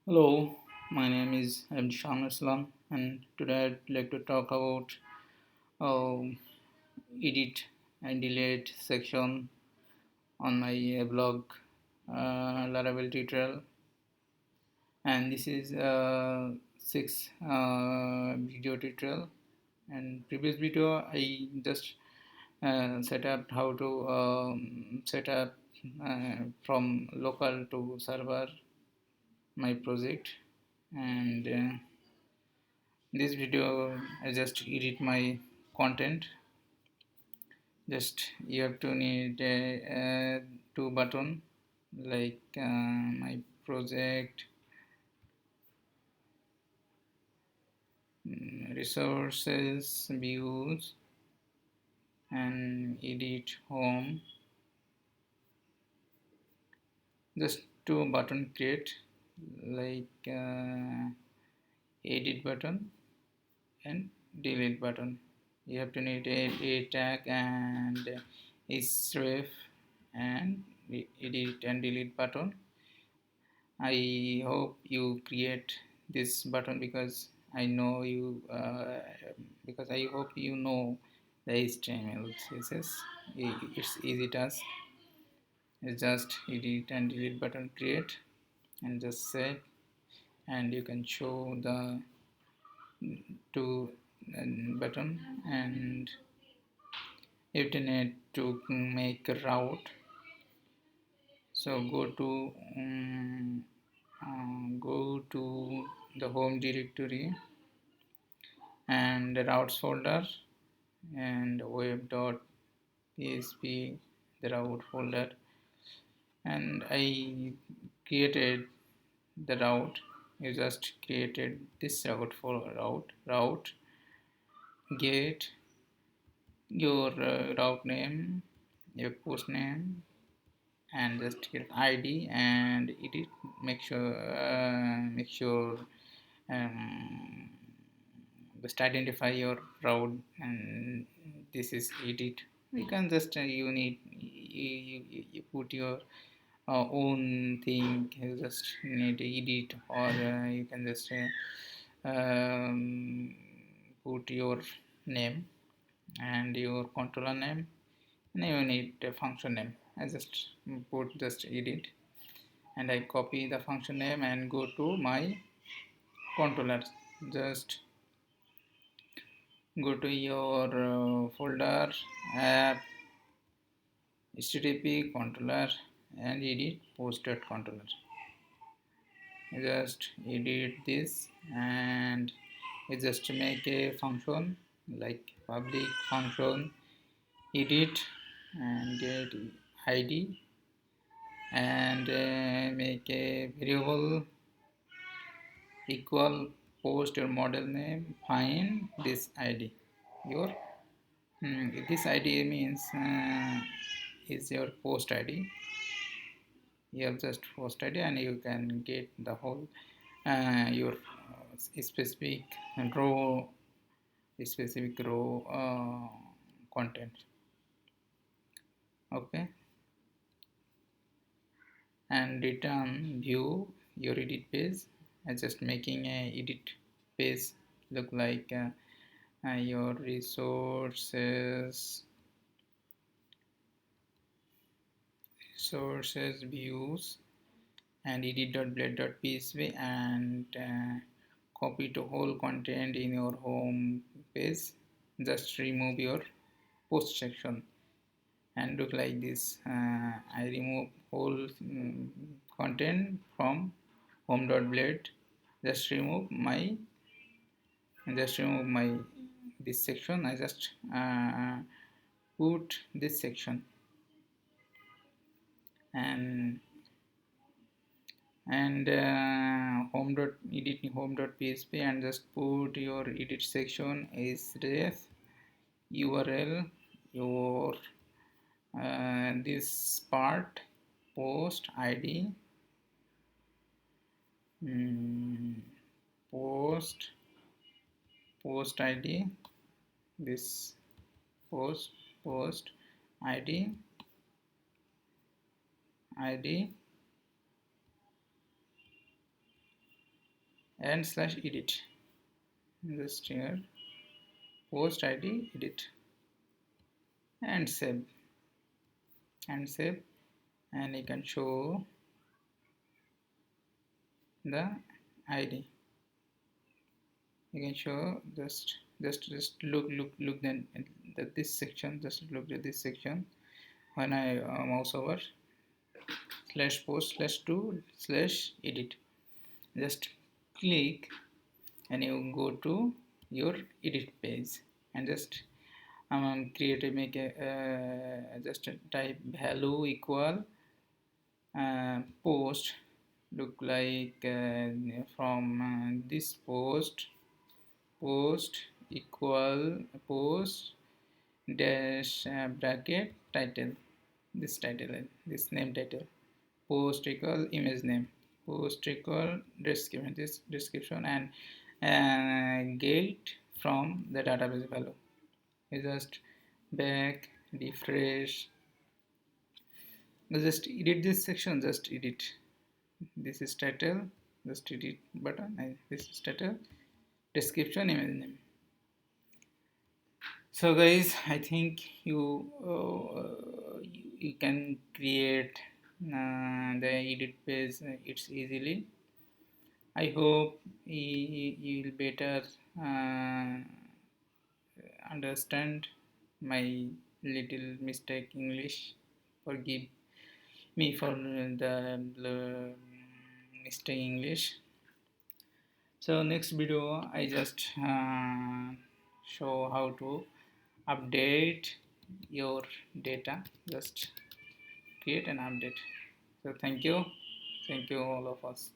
Hello, my name is Shahinur, and today I'd like to talk about um, edit and delete section on my blog Laravel tutorial. And this is six video tutorial. And previous video I just set up how to set up from local to server my project, and this video I just edit my content. Just you have to need two button like my project, resources, views, and edit home. Just two button create like edit button and delete button. You have to need a tag and href and edit and delete button. I hope you create this button because I know you because I hope you know the HTML CSS. It's easy task. It's just edit and delete button create and just save, and you can show the two button, and if you need to make a route, so go to the home directory and the routes folder and web.php the route folder, and I created the route. You just created this route for route get your route name, your post name, and just get id and edit. Make sure um, just identify your route, and this is edit. You can just you put your own thing. You just need to edit, or you can just put your name and your controller name, and you need a function name. I just put just edit, and I copy the function name and go to my controller. Just go to your folder app http controller and edit post.controller. Just edit this, and you just make a function like public function edit and get id, and make a variable equal post your model name, find this id. Your this id means is your post id. You have just post id, and you can get the whole your specific row content. Okay, and return view your edit page. I'm just making a edit page look like your resources views and edit.blade.php, and copy to whole content in your home page. Just remove your post section and look like this. I remove whole content from home.blade. Just remove my this section. I just put this section, and home.edit home.php, and just put your edit section is ref url your this part post id, mm, post id, this post id and slash edit, just here post id edit, and save, and save, and you can show the id. You can show just look then at this section, just look at this section. When I mouse over slash post slash to slash edit, just click and you go to your edit page, and just create a make a just type value equal post, look like from this post equal post dash bracket title, this title, this name title, post equal image name, post equal description, this description, and get from the database value. You just back, refresh, just edit this section, just edit, this is title, just edit button, and this is title, description, image name. So guys, I think you can create the edit page it's easily. I hope you will better uh, understand my little mistake English. Forgive me for the mistake English. So next video I just show how to update your data, just create and update. So thank you all of us.